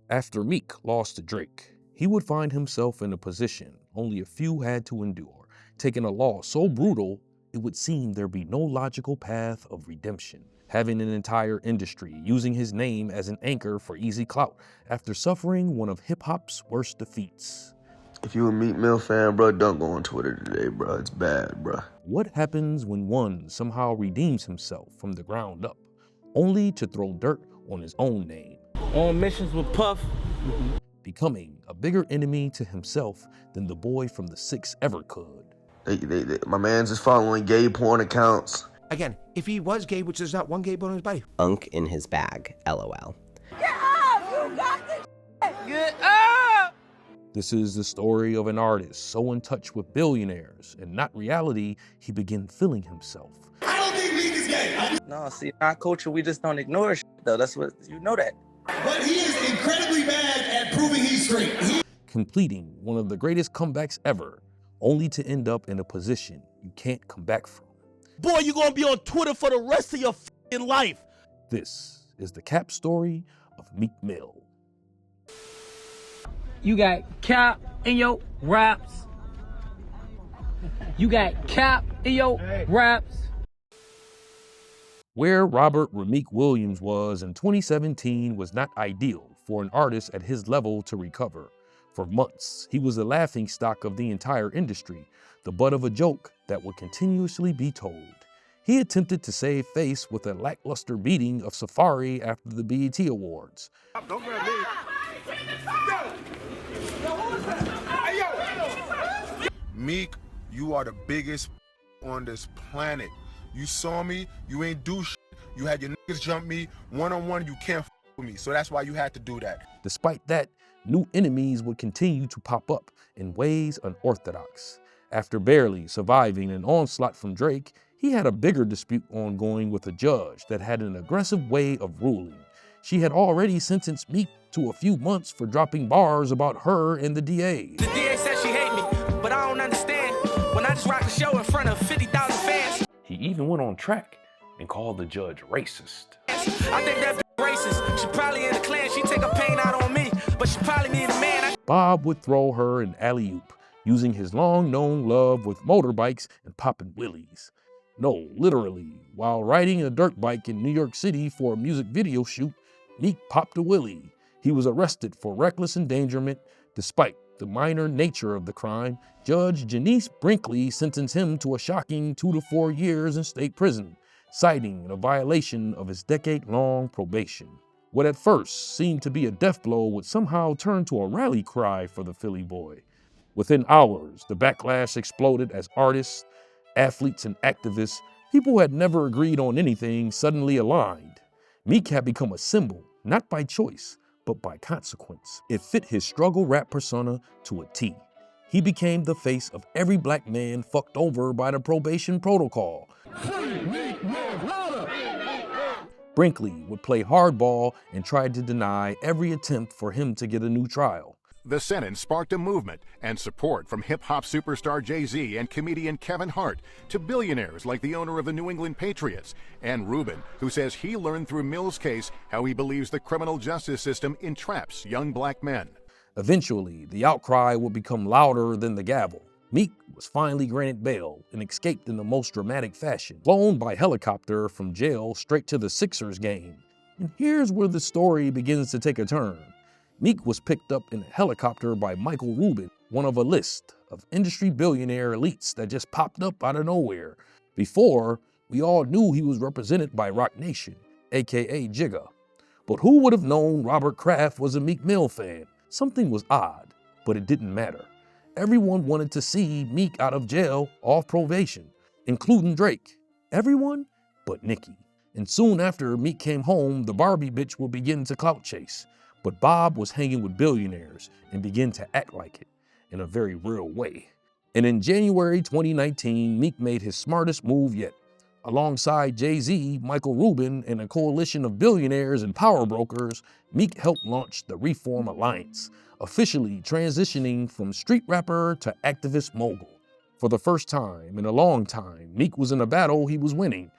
After Meek lost to Drake, he would find himself in a position only a few had to endure, taking a loss so brutal it would seem there'd be no logical path of redemption, having an entire industry using his name as an anchor for easy clout after suffering one of hip-hop's worst defeats. If you a Meek Mill fan, bro, don't go on Twitter today, bro. It's bad, bro. What happens when one somehow redeems himself from the ground up, only to throw dirt on his own name? On missions with Puff. Becoming a bigger enemy to himself than the boy from the 6 ever could. My man's just following gay porn accounts. Again, if he was gay, which there's not one gay bone in his body. Unk in his bag, LOL. Get up! You got this shit! Get up! This is the story of an artist so in touch with billionaires and not reality, he began feeling himself. I don't think Meek is gay. No, see, in our culture, we just don't ignore shit, though. That's what, you know that. But he is incredibly bad at proving he's straight. Completing one of the greatest comebacks ever, only to end up in a position you can't come back from. Boy, you're gonna be on Twitter for the rest of your f***ing life. This is the cap story of Meek Mill. You got cap in your raps. You got cap in your raps. Where Robert Rameek Williams was in 2017 was not ideal for an artist at his level to recover. For months, he was the laughingstock of the entire industry, the butt of a joke that would continuously be told. He attempted to save face with a lackluster beating of Safari after the BET Awards. Don't grab me. Meek, you are the biggest on this planet. You saw me, you ain't do shit. You had your niggas jump me, one-on-one, you can't f with me. So that's why you had to do that. Despite that, new enemies would continue to pop up in ways unorthodox. After barely surviving an onslaught from Drake, he had a bigger dispute ongoing with a judge that had an aggressive way of ruling. She had already sentenced Meek to a few months for dropping bars about her and the DA. The DA said she hate me, but I don't understand. When I just rock the show in front of 50,000 fans. He even went on track and called the judge racist. I think that racist. She probably in the clan. She take her pain out on me, but she probably need a man. Bob would throw her an alley-oop, using his long-known love with motorbikes and popping wheelies. No, literally, while riding a dirt bike in New York City for a music video shoot, Meek popped a wheelie. He was arrested for reckless endangerment. Despite the minor nature of the crime, Judge Janice Brinkley sentenced him to a shocking 2 to 4 years in state prison, citing a violation of his decade-long probation. What at first seemed to be a death blow would somehow turn to a rally cry for the Philly boy. Within hours, the backlash exploded as artists, athletes, and activists, people who had never agreed on anything, suddenly aligned. Meek had become a symbol, not by choice, but by consequence. It fit his struggle rap persona to a T. He became the face of every black man fucked over by the probation protocol. Brinkley would play hardball and tried to deny every attempt for him to get a new trial. The sentence sparked a movement and support from hip-hop superstar Jay-Z and comedian Kevin Hart to billionaires like the owner of the New England Patriots and Rubin, who says he learned through Mill's case how he believes the criminal justice system entraps young black men. Eventually, the outcry would become louder than the gavel. Meek was finally granted bail and escaped in the most dramatic fashion, flown by helicopter from jail straight to the Sixers game. And here's where the story begins to take a turn. Meek was picked up in a helicopter by Michael Rubin, one of a list of industry billionaire elites that just popped up out of nowhere. Before, we all knew he was represented by Roc Nation, aka Jigga. But who would have known Robert Kraft was a Meek Mill fan? Something was odd, but it didn't matter. Everyone wanted to see Meek out of jail off probation, including Drake. Everyone but Nicki. And soon after Meek came home, the Barbie bitch would begin to clout chase. But Bob was hanging with billionaires and began to act like it in a very real way. And in January 2019, Meek made his smartest move yet. Alongside Jay-Z, Michael Rubin, and a coalition of billionaires and power brokers, Meek helped launch the Reform Alliance, officially transitioning from street rapper to activist mogul. For the first time in a long time, Meek was in a battle he was winning.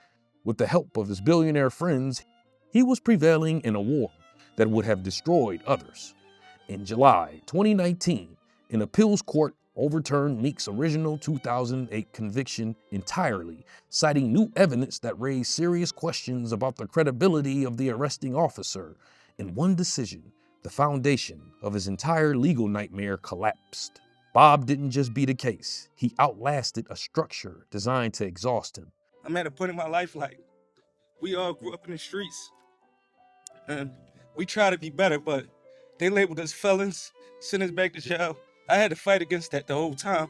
With the help of his billionaire friends, he was prevailing in a war that would have destroyed others. In July 2019, an appeals court overturned Meek's original 2008 conviction entirely, citing new evidence that raised serious questions about the credibility of the arresting officer. In one decision, the foundation of his entire legal nightmare collapsed. Bob didn't just beat a case, he outlasted a structure designed to exhaust him. I'm at a point in my life like, we all grew up in the streets, and we try to be better, but they labeled us felons, sent us back to jail. I had to fight against that the whole time.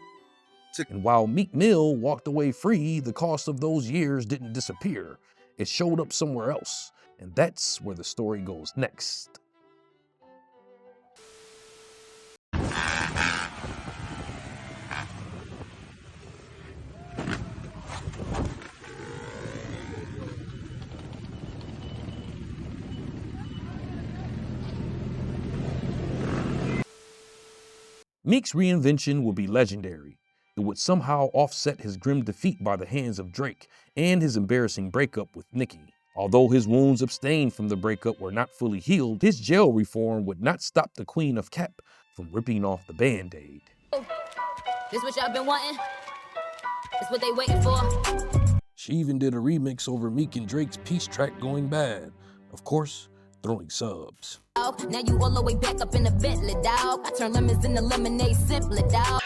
And while Meek Mill walked away free, the cost of those years didn't disappear. It showed up somewhere else, and that's where the story goes next. Meek's reinvention would be legendary. It would somehow offset his grim defeat by the hands of Drake and his embarrassing breakup with Nicki. Although his wounds abstained from the breakup were not fully healed, his jail reform would not stop the Queen of Cap from ripping off the Band-Aid. This what y'all been wanting? This what they waiting for? She even did a remix over Meek and Drake's peace track Going Bad. Of course, throwing subs. Now you all the way back up in the Bentley, dog. I turn lemons into lemonade simply, dog.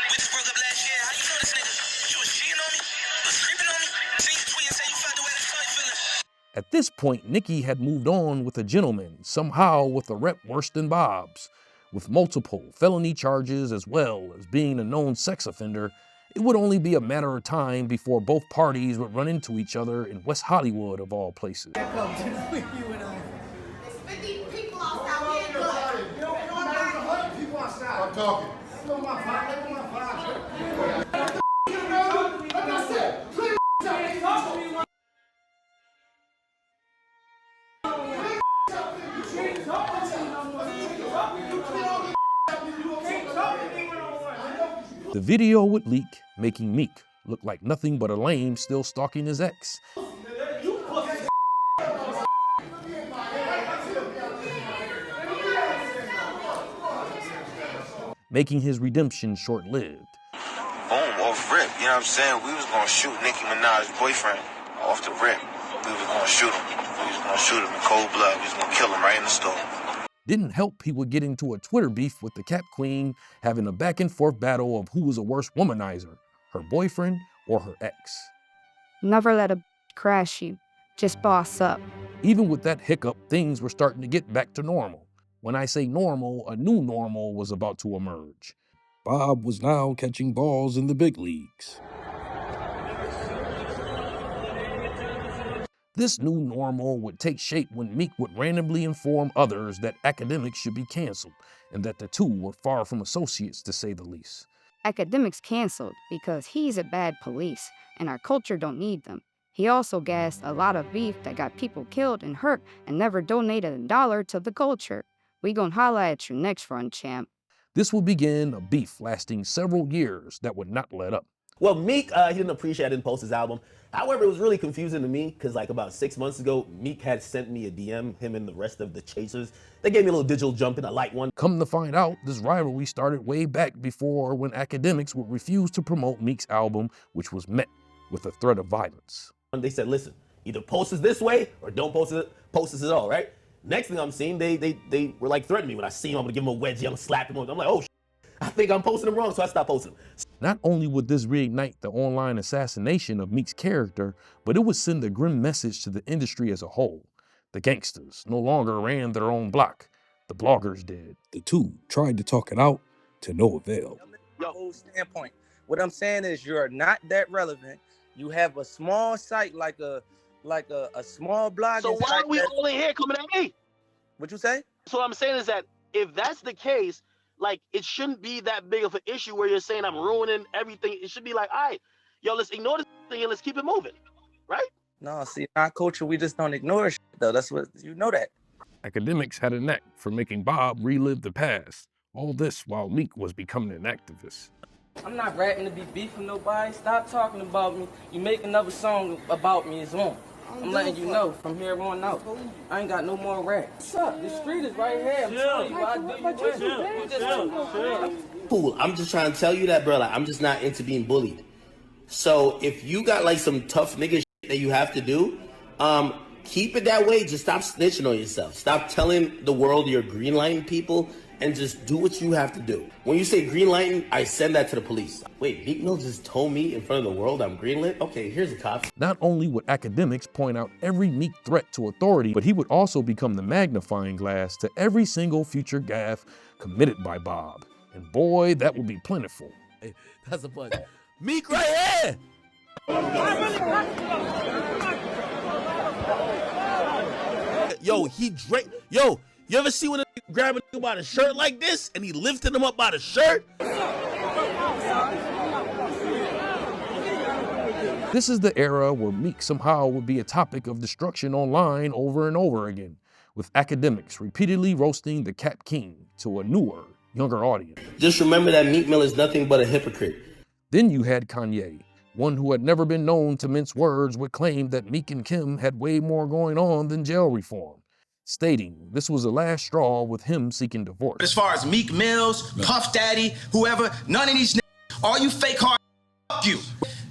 At this point, Nicki had moved on with a gentleman, somehow with a rep worse than Bob's. With multiple felony charges as well as being a known sex offender, it would only be a matter of time before both parties would run into each other in West Hollywood of all places. I'm talking. The video would leak, making Meek look like nothing but a lame still stalking his ex. Making his redemption short-lived. Boom, off rip, you know what I'm saying? We was gonna shoot Nicki Minaj's boyfriend off the rip. We was gonna shoot him. We was gonna shoot him in cold blood. We was gonna kill him right in the store. Didn't help he would get into a Twitter beef with the Cap Queen, having a back and forth battle of who was a worse womanizer, her boyfriend or her ex. Never let a crash you, just boss up. Even with that hiccup, things were starting to get back to normal. When I say normal, a new normal was about to emerge. Bob was now catching balls in the big leagues. This new normal would take shape when Meek would randomly inform others that Akademiks should be canceled, and that the two were far from associates to say the least. Akademiks canceled because he's a bad police, and our culture don't need them. He also gassed a lot of beef that got people killed and hurt and never donated $1 to the culture. We gon' holla at you next run, champ. This would begin a beef lasting several years that would not let up. Well, Meek, he didn't appreciate I didn't post his album. However, it was really confusing to me because like about 6 months ago, Meek had sent me a DM, him and the rest of the Chasers. They gave me a little digital jump in, a light one. Come to find out, this rivalry started way back before when Akademiks would refuse to promote Meek's album, which was met with a threat of violence. They said, listen, either post this way or don't post this at all, right? Next thing I'm seeing, they were like threatening me. When I see him, I'm gonna give him a wedgie, I'm gonna slap him. I'm like, oh, I think I'm posting him wrong, so I stopped posting him. Not only would this reignite the online assassination of Meek's character, but it would send a grim message to the industry as a whole. The gangsters no longer ran their own block. The bloggers did. The two tried to talk it out to no avail. Your whole standpoint. What I'm saying is you're not that relevant. You have a small site like a small blog. So why are we all in here coming at me? What you say? So what I'm saying is that if that's the case, like, it shouldn't be that big of an issue where you're saying I'm ruining everything. It should be like, all right, yo, let's ignore this thing and let's keep it moving, right? No, see, in our culture, we just don't ignore shit, though. That's what, you know that. Akademiks had a knack for making Bob relive the past. All this while Meek was becoming an activist. I'm not rapping to be beefing nobody. Stop talking about me. You make another song about me, it's on. I'm letting you know from here on out. I ain't got no more racks. What's up? The street is right here. I'm telling you, I do you. Cool. I'm just trying to tell you that, bro. Like, I'm just not into being bullied. So if you got like some tough nigga shit that you have to do, keep it that way. Just stop snitching on yourself. Stop telling the world you're green lighting people, and just do what you have to do. When you say green lighting, I send that to the police. Wait, Meek Mill just told me in front of the world I'm green lit? Okay, here's the cops. Not only would Akademiks point out every Meek threat to authority, but he would also become the magnifying glass to every single future gaffe committed by Bob. And boy, that would be plentiful. Hey, that's a fun. Meek right here! Yo, he drank. Yo, you ever see when a nigga grab a nigga by the shirt like this and he lifted him up by the shirt? This is the era where Meek somehow would be a topic of destruction online over and over again, with Akademiks repeatedly roasting the Cap King to a newer, younger audience. Just remember that Meek Mill is nothing but a hypocrite. Then you had Kanye, one who had never been known to mince words, would claim that Meek and Kim had way more going on than jail reform, stating this was the last straw with him seeking divorce. As far as Meek Mills, Puff Daddy, whoever, none of these niggas, all you fake hard, fuck you.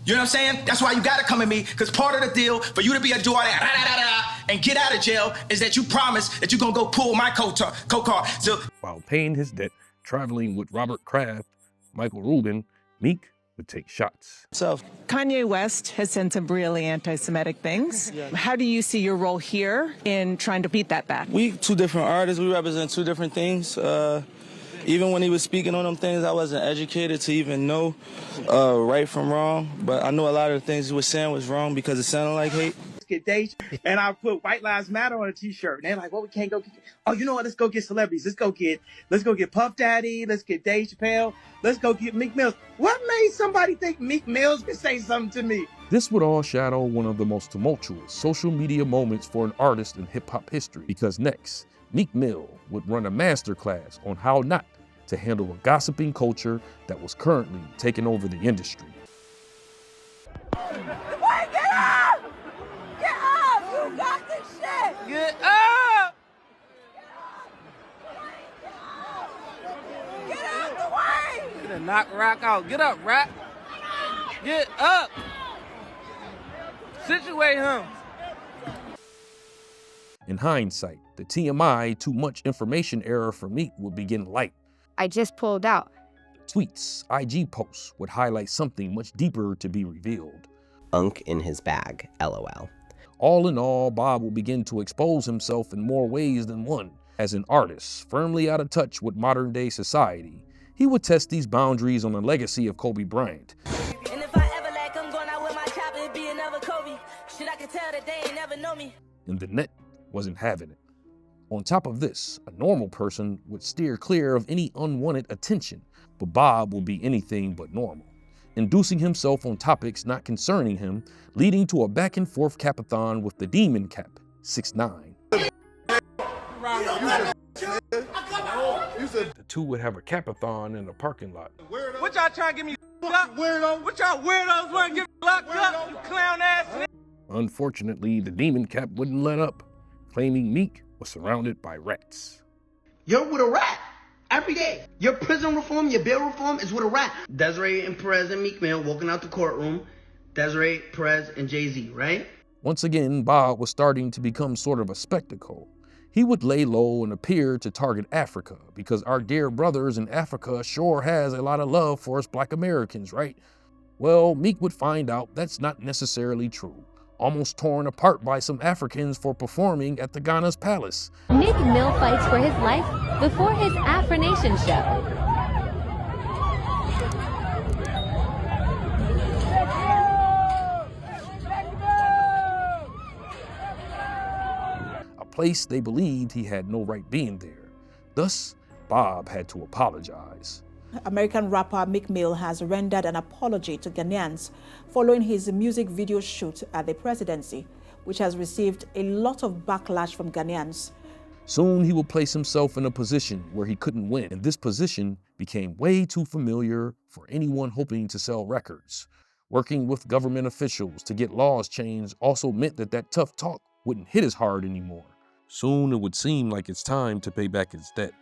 You know what I'm saying? That's why you gotta come at me, because part of the deal for you to be a do all that and get out of jail is that you promise that you're gonna go pull my co-car. So while paying his debt, traveling with Robert Kraft, Michael Rubin, Meek would take shots. So Kanye West has said some really anti-Semitic things. Yeah. How do you see your role here in trying to beat that back? We two different artists. We represent two different things. Even when he was speaking on them things, I wasn't educated to even know right from wrong. But I know a lot of the things he was saying was wrong because it sounded like hate. Get Dave, and I put White Lives Matter on a t-shirt. And they're like, well, we can't go get, oh, you know what, let's go get celebrities. Let's go get Puff Daddy, let's get Dave Chappelle, let's go get Meek Mills. What made somebody think Meek Mills could say something to me? This would all shadow one of the most tumultuous social media moments for an artist in hip-hop history, because next, Meek Mill would run a masterclass on how not to handle a gossiping culture that was currently taking over the industry. Got this shit! Get up! Get out the way! You're gonna knock Rock out. Get up, Rock. Get up! Situate him. In hindsight, the TMI, too much information era for Meek would begin light. I just pulled out. Tweets, IG posts would highlight something much deeper to be revealed. Unk in his bag, LOL. All in all, Bob will begin to expose himself in more ways than one. As an artist, firmly out of touch with modern day society, he would test these boundaries on the legacy of Kobe Bryant. And if I ever like, I'm going out with my chopper, it'd be another Kobe. Shit, I can tell that they ain't never know me. And the net wasn't having it. On top of this, a normal person would steer clear of any unwanted attention, but Bob will be anything but normal, inducing himself on topics not concerning him, leading to a back and forth capathon with the Demon Cap, 6ix9ine. The two would have a capathon in the parking lot. What y'all trying to get me locked up? Weirdo. What y'all weirdos want to get me locked up? You clown ass nigga. Unfortunately, the Demon Cap wouldn't let up, claiming Meek was surrounded by rats. You're with a rat every day. Your prison reform, your bail reform is with a rat. Desiree and Perez and Meek Mill walking out the courtroom. Desiree, Perez, and Jay-Z, right? Once again, Bob was starting to become sort of a spectacle. He would lay low and appear to target Africa, because our dear brothers in Africa sure has a lot of love for us Black Americans, right? Well, Meek would find out that's not necessarily true, almost torn apart by some Africans for performing at the Ghana's Palace. Meek Mill fights for his life before his Afro Nation show. A place they believed he had no right being there. Thus, Bob had to apologize. American rapper Meek Mill has rendered an apology to Ghanaians following his music video shoot at the presidency, which has received a lot of backlash from Ghanaians. Soon he would place himself in a position where he couldn't win, and this position became way too familiar for anyone hoping to sell records. Working with government officials to get laws changed also meant that tough talk wouldn't hit as hard anymore. Soon it would seem like it's time to pay back his debt,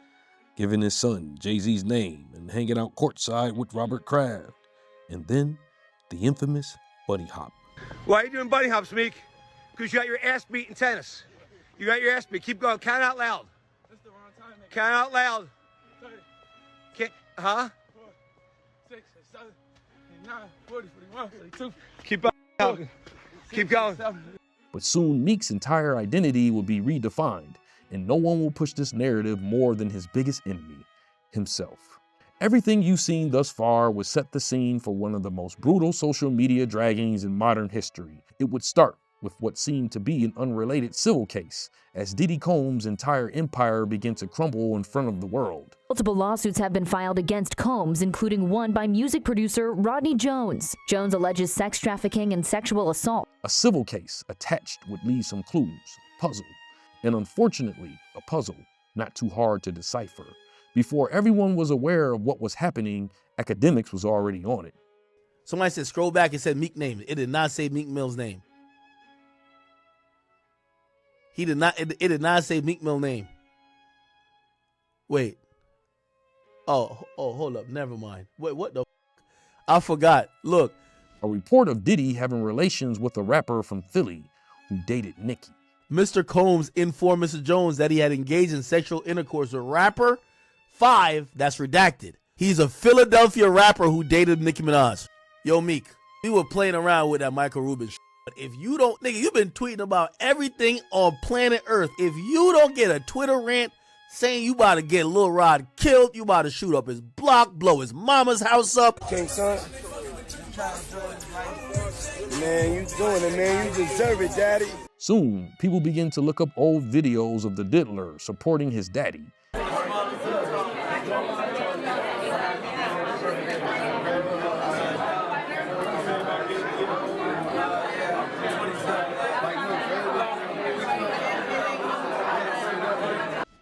giving his son Jay-Z's name and hanging out courtside with Robert Kraft. And then the infamous buddy hop. Why are you doing buddy hops, Meek? Because you got your ass beat in tennis. You got your ass beat. Keep going. Count out loud. That's the wrong time, man. Count out loud. 30, Can't, huh? 4, 6, 7, 8, 9, 40, 41, 42. Keep going. Keep going. But soon Meek's entire identity will be redefined, and no one will push this narrative more than his biggest enemy, himself. Everything you've seen thus far would set the scene for one of the most brutal social media draggings in modern history. It would start with what seemed to be an unrelated civil case, as Diddy Combs' entire empire began to crumble in front of the world. Multiple lawsuits have been filed against Combs, including one by music producer Rodney Jones. Jones alleges sex trafficking and sexual assault. A civil case attached would leave some clues, a puzzle, and unfortunately, a puzzle not too hard to decipher. Before everyone was aware of what was happening, Akademiks was already on it. Somebody said scroll back and said Meek name. It did not say Meek Mill's name. He did not. It did not say Meek Mill name. Wait. Oh, hold up. Never mind. Wait, what the? I forgot. Look. A report of Diddy having relations with a rapper from Philly who dated Nicki. Mr. Combs informed Mr. Jones that he had engaged in sexual intercourse with rapper 5. That's redacted. He's a Philadelphia rapper who dated Nicki Minaj. Yo, Meek, we were playing around with that Michael Rubin shit. But if you don't, nigga, you've been tweeting about everything on planet Earth. If you don't get a Twitter rant saying you about to get Lil Rod killed, you about to shoot up his block, blow his mama's house up. King son. Man, you doing it, man. You deserve it, daddy. Soon, people begin to look up old videos of the diddler supporting his daddy.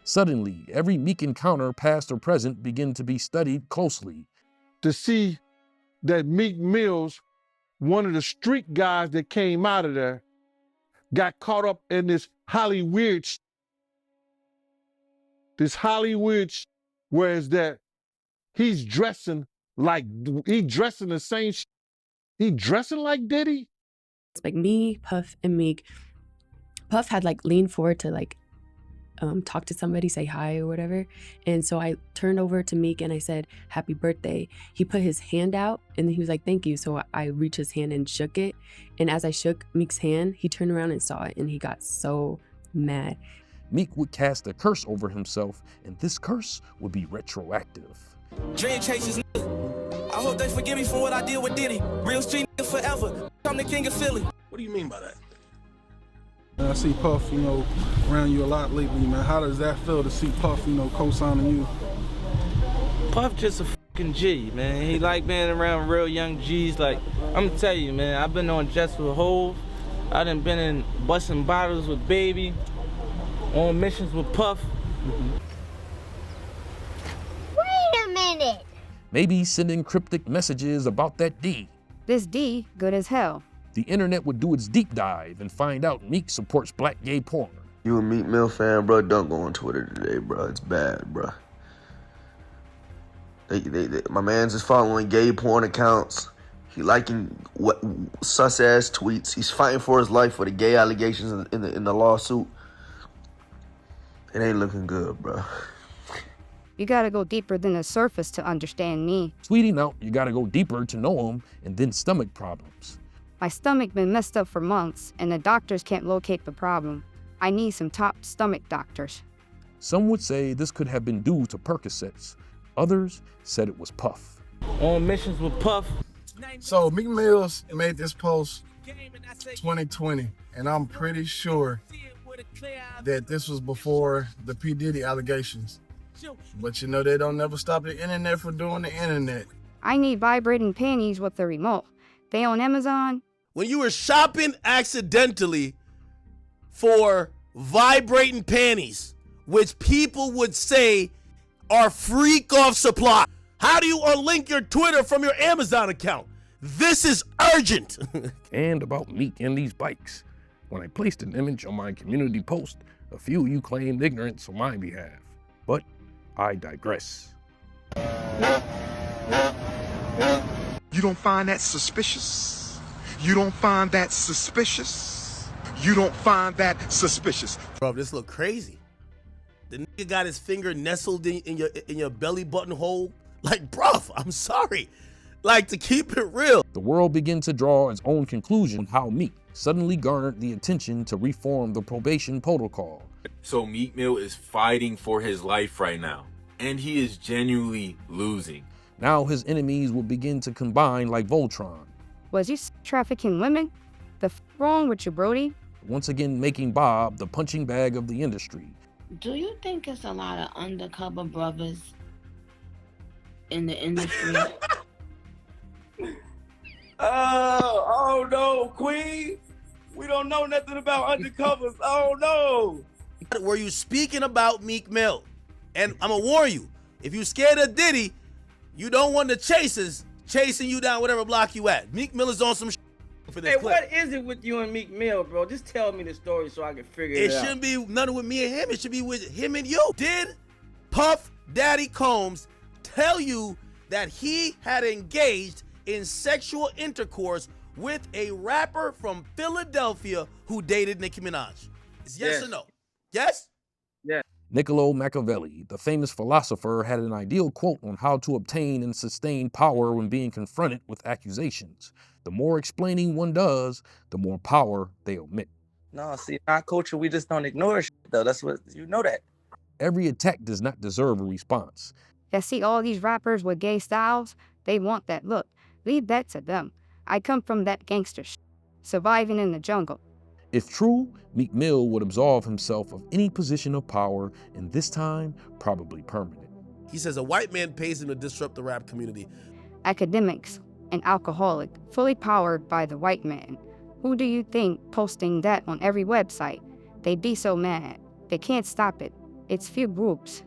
Suddenly, every Meek encounter, past or present, began to be studied closely. To see that Meek Mill's, one of the street guys that came out of there, got caught up in this Hollywood, whereas that he's dressing the same, he dressing like Diddy. It's like me, Puff, and Meek. Puff had leaned forward to talk to somebody, say hi or whatever. And so I turned over to Meek and I said, happy birthday. He put his hand out and he was like, thank you. So I reached his hand and shook it. And as I shook Meek's hand, he turned around and saw it and he got so mad. Meek would cast a curse over himself, and this curse would be retroactive. Dream chasers, nigga. I hope they forgive me for what I did with Diddy. Real street nigga forever. I'm the king of Philly. What do you mean by that? I see Puff, around you a lot lately, man. How does that feel to see Puff, co-signing you? Puff just a fucking G, man. He like being around real young G's. I'm gonna tell you, man, I've been on jets with Hov. I done been in busting bottles with Baby, on missions with Puff. Wait a minute. Maybe sending cryptic messages about that D. This D, good as hell. The internet would do its deep dive and find out Meek supports black gay porn. You a Meek Mill fan, bro? Don't go on Twitter today, bro. It's bad, bro. My man's just following gay porn accounts. He liking what sus-ass tweets. He's fighting for his life for the gay allegations in the lawsuit. It ain't looking good, bro. You gotta go deeper than the surface to understand me. Tweeting out, you gotta go deeper to know him, and then stomach problems. My stomach been messed up for months, and the doctors can't locate the problem. I need some top stomach doctors. Some would say this could have been due to Percocets. Others said it was Puff. On missions with Puff. So Meek Mill made this post 2020, and I'm pretty sure that this was before the P. Diddy allegations. But they don't never stop the internet from doing the internet. I need vibrating panties with the remote. They on Amazon? When you were shopping accidentally for vibrating panties, which people would say are freak off supply, how do you unlink your Twitter from your Amazon account? This is urgent. And about Meek and these bikes. When I placed an image on my community post, a few of you claimed ignorance on my behalf. But I digress. You don't find that suspicious? You don't find that suspicious? You don't find that suspicious? Bro, this look crazy. The nigga got his finger nestled in your belly button hole. Like, bruv, I'm sorry. Like, to keep it real. The world began to draw its own conclusion on how Meek suddenly garnered the attention to reform the probation protocol. So Meek Mill is fighting for his life right now, and he is genuinely losing. Now his enemies will begin to combine like Voltron. Was you trafficking women? The wrong with you, Brody? Once again making Bob the punching bag of the industry. Do you think it's a lot of undercover brothers in the industry? Oh no, Queen. We don't know nothing about undercovers. Oh no. Were you speaking about Meek Mill? And I'm gonna warn you, if you scared of Diddy, you don't want the chasers chasing you down whatever block you at. Meek Mill is on some for this Hey, clip. what is it with you and Meek Mill, bro? Just tell me the story so I can figure it out. It shouldn't be nothing with me and him. It should be with him and you. Did Puff Daddy Combs tell you that he had engaged in sexual intercourse with a rapper from Philadelphia who dated Nicki Minaj? It's yes or no? Yes? Yeah. Niccolo Machiavelli, the famous philosopher, had an ideal quote on how to obtain and sustain power when being confronted with accusations. The more explaining one does, the more power they omit. No, see, in our culture, we just don't ignore shit, though. That's what, you know that. Every attack does not deserve a response. You see all these rappers with gay styles? They want that look. Leave that to them. I come from that gangster surviving in the jungle. If true, Meek Mill would absolve himself of any position of power, and this time, probably permanent. He says a white man pays him to disrupt the rap community. Academics, an alcoholic, fully powered by the white man. Who do you think posting that on every website? They'd be so mad. They can't stop it. It's few groups.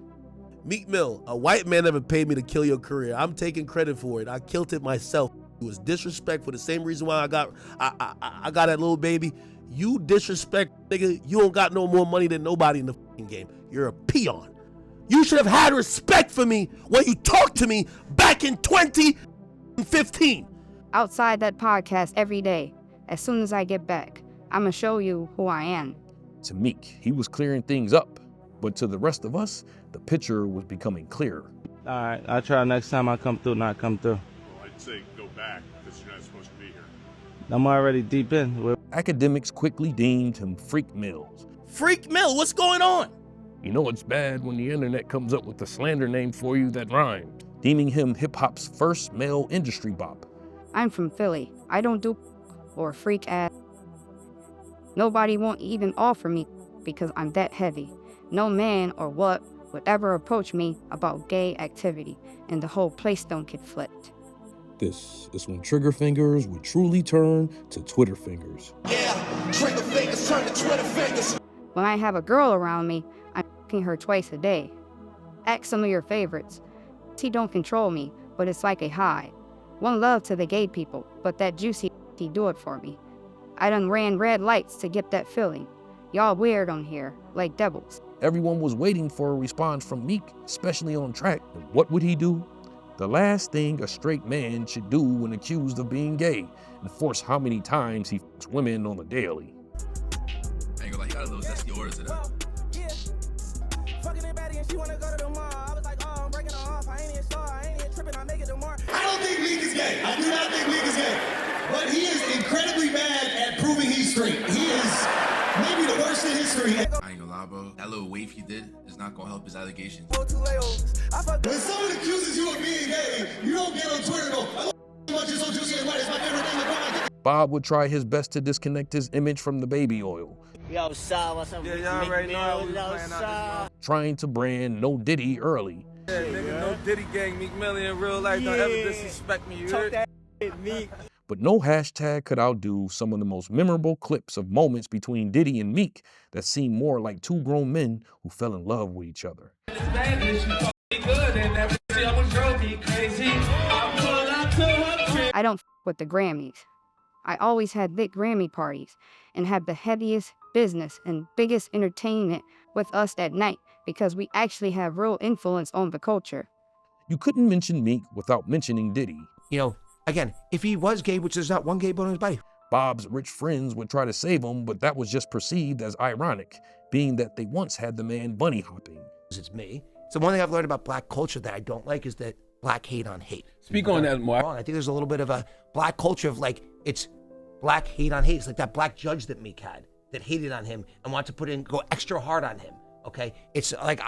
Meek Mill, a white man never paid me to kill your career. I'm taking credit for it. I killed it myself. It was disrespect for the same reason why I got that little baby. You disrespect, nigga. You don't got no more money than nobody in the fucking game. You're a peon. You should have had respect for me when you talked to me back in 2015. Outside that podcast every day. As soon as I get back, I'ma show you who I am. To Meek, he was clearing things up, but to the rest of us, the picture was becoming clearer. All right, I'll try next time I come through, not come through. Well, I'd say go back because you're not supposed to be here. I'm already deep in. Academics quickly deemed him Freak Mills. Freak Mill, what's going on? You know it's bad when the internet comes up with a slander name for you that rhymed, deeming him hip-hop's first male industry bop. I'm from Philly. I don't do or freak ass. Nobody won't even offer me because I'm that heavy. No man or what would ever approach me about gay activity, and the whole place don't get flipped. This is when trigger fingers would truly turn to Twitter fingers. Yeah, trigger fingers turn to Twitter fingers. When I have a girl around me, I'm f***ing her twice a day. Ask some of your favorites. He don't control me, but it's like a high. One love to the gay people, but that juicy he do it for me. I done ran red lights to get that feeling. Y'all weird on here, like devils. Everyone was waiting for a response from Meek, especially on track. And what would he do? The last thing a straight man should do when accused of being gay, enforce how many times he f***s women on the daily. I ain't gonna lie, you got a little zesty aura to that. I don't think Meek is gay. I do not think Meek is gay. But he is incredibly bad at proving he's straight. He is maybe the worst in history. I ain't gonna lie, bro. That little wave he did is not gonna help his allegations. When someone accuses you of being gay, you don't get on Twitter and go, I love much is so juicy and white. It's my favorite thing. Bob would try his best to disconnect his image from the baby oil. Yo, son, what's up? Yeah, y'all already know how we playing out this. Trying to brand No Diddy early. Yeah, nigga, no Diddy gang, Meek Mill in real life. Don't ever disrespect me, you heard? But no hashtag could outdo some of the most memorable clips of moments between Diddy and Meek that seemed more like two grown men who fell in love with each other. I I don't f with the Grammys. I always had big Grammy parties and had the heaviest business and biggest entertainment with us that night because we actually have real influence on the culture. You couldn't mention Meek without mentioning Diddy. You know, again, if he was gay, which there's not one gay bone in his body. Bob's rich friends would try to save him, but that was just perceived as ironic, being that they once had the man bunny hopping. It's me. So one thing I've learned about black culture that I don't like is that black hate on hate. Speak on that more. I think there's a little bit of a black culture of like, it's black hate on hate. It's like that black judge that Meek had that hated on him and wanted to go extra hard on him. Okay, it's like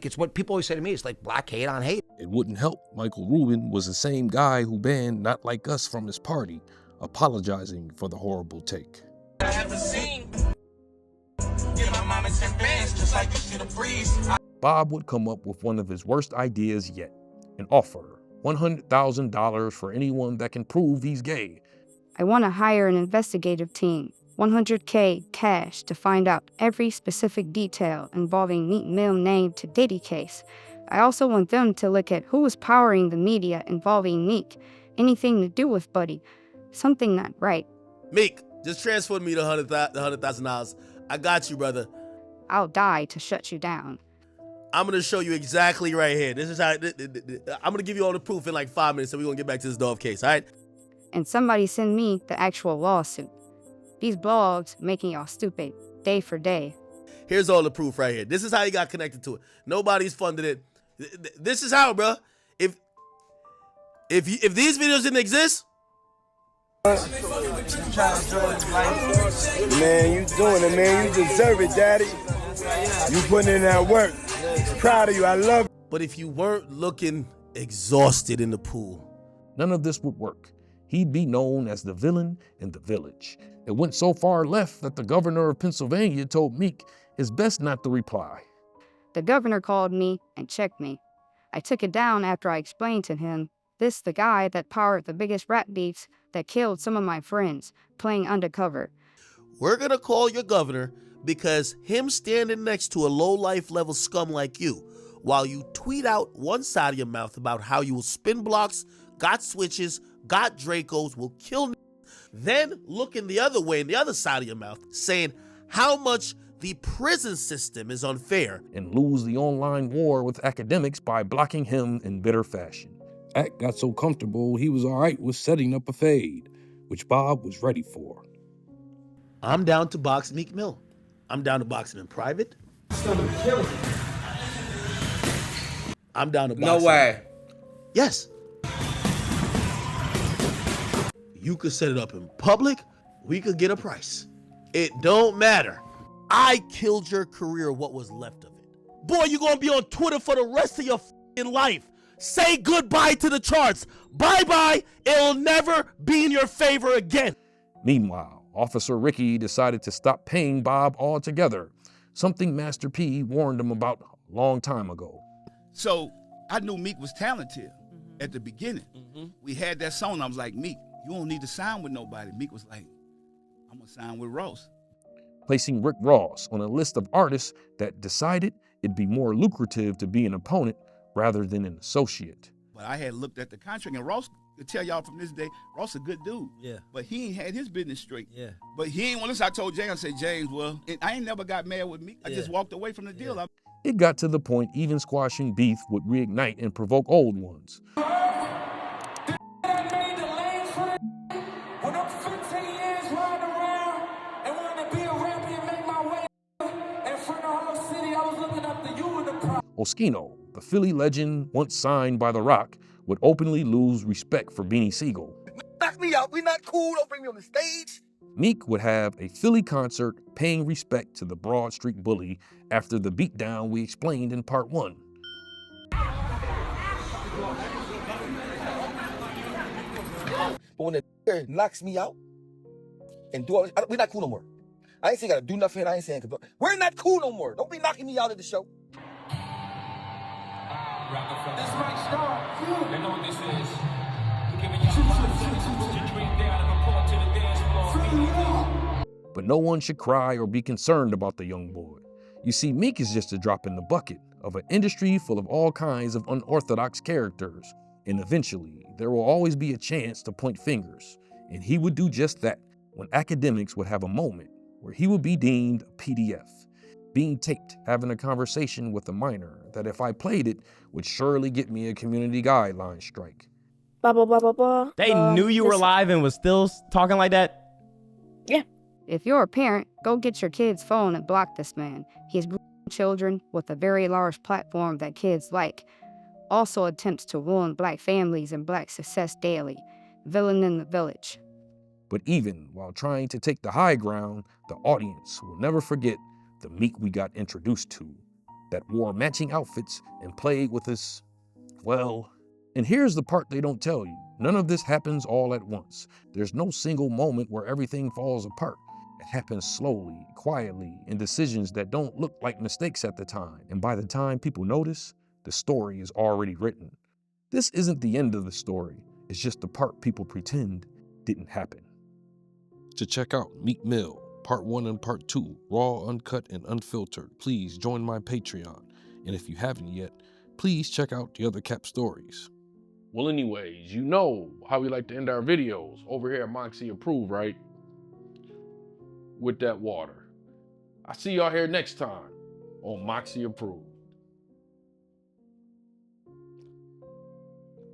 it's what people always say to me. It's like black hate on hate. It wouldn't help. Michael Rubin was the same guy who banned Not Like Us from his party, apologizing for the horrible take. I haven't seen. Give my mama 10 bands just like you should have breezed. Bob would come up with one of his worst ideas yet, an offer, $100,000 for anyone that can prove he's gay. I want to hire an investigative team, $100K cash to find out every specific detail involving Meek Mill name to Diddy case. I also want them to look at who is powering the media involving Meek, anything to do with Buddy, something not right. Meek, just transfer me the $100,000. I got you, brother. I'll die to shut you down. I'm going to show you exactly right here. This is how, I'm going to give you all the proof in like 5 minutes, and we're going to get back to this Dove case, all right? And somebody send me the actual lawsuit. These blogs making y'all stupid day for day. Here's all the proof right here. This is how you got connected to it. Nobody's funded it. This is how, bro. If these videos didn't exist, Man, you doing it, man. You deserve it, daddy. You putting in that work. Proud of you. I love it. But if you weren't looking exhausted in the pool, none of this would work. He'd be known as the villain in the village. It went so far left that the governor of Pennsylvania told Meek it's best not to reply. The governor called me and checked me. I took it down after I explained to him, this the guy that powered the biggest rap beefs that killed some of my friends, playing undercover. We're going to call your governor because him standing next to a low-life level scum like you, while you tweet out one side of your mouth about how you will spin blocks, got switches, got Dracos, will kill, then looking the other way in the other side of your mouth, saying how much the prison system is unfair. And lose the online war with Akademiks by blocking him in bitter fashion. Ak got so comfortable he was all right with setting up a fade, which Bob was ready for. I'm down to box Meek Mill. I'm down to box him in private. I'm down to box him. No way. Yes. You could set it up in public. We could get a price. It don't matter. I killed your career, what was left of it. Boy, you're going to be on Twitter for the rest of your f***ing life. Say goodbye to the charts. Bye-bye. It'll never be in your favor again. Meanwhile, Officer Ricky decided to stop paying Bob altogether, something Master P warned him about a long time ago. So I knew Meek was talented at the beginning. We had that song. I was like, Meek, you don't need to sign with nobody. Meek was like, I'm going to sign with Ross. Placing Rick Ross on a list of artists that decided it'd be more lucrative to be an opponent rather than an associate. But I had looked at the contract, and Ross, to tell y'all from this day, Ross a good dude. Yeah. But he ain't had his business straight. Yeah. But he ain't want to. I told James, I said, James, well, I ain't never got mad with Meek. I just walked away from the deal. It got to the point even squashing beef would reignite and provoke old ones. Oskino, the Philly legend once signed by The Rock, would openly lose respect for Beanie Siegel. Knock me out. We not cool. Don't bring me on the stage. Meek would have a Philly concert paying respect to the Broad Street bully after the beatdown we explained in part 1. But when the knocks me out and we're not cool no more. I ain't saying gotta do nothing. I ain't saying we're not cool no more. Don't be knocking me out of the show. This might start. You know what this is. But no one should cry or be concerned about the young boy. You see, Meek is just a drop in the bucket of an industry full of all kinds of unorthodox characters. And eventually, there will always be a chance to point fingers, and he would do just that when Akademiks would have a moment where he would be deemed a PDF, being taped, having a conversation with a minor that if I played it would surely get me a community guideline strike. Blah, blah, blah, blah, blah. They knew you were live and was still talking like that? Yeah. If you're a parent, go get your kid's phone and block this man. He's children with a very large platform that kids like. Also attempts to ruin black families and black success daily. Villain in the village. But even while trying to take the high ground, the audience will never forget the Meek we got introduced to, that wore matching outfits and played with us, well. And here's the part they don't tell you. None of this happens all at once. There's no single moment where everything falls apart. It happens slowly, quietly, in decisions that don't look like mistakes at the time. And by the time people notice, the story is already written. This isn't the end of the story. It's just the part people pretend didn't happen. To check out Meek Mill, Part 1 and Part 2, raw, uncut, and unfiltered, please join my Patreon. And if you haven't yet, please check out the other Cap stories. Well, anyways, you know how we like to end our videos over here at Moxy Approve, right? With that water. I see y'all here next time on Moxy Approve.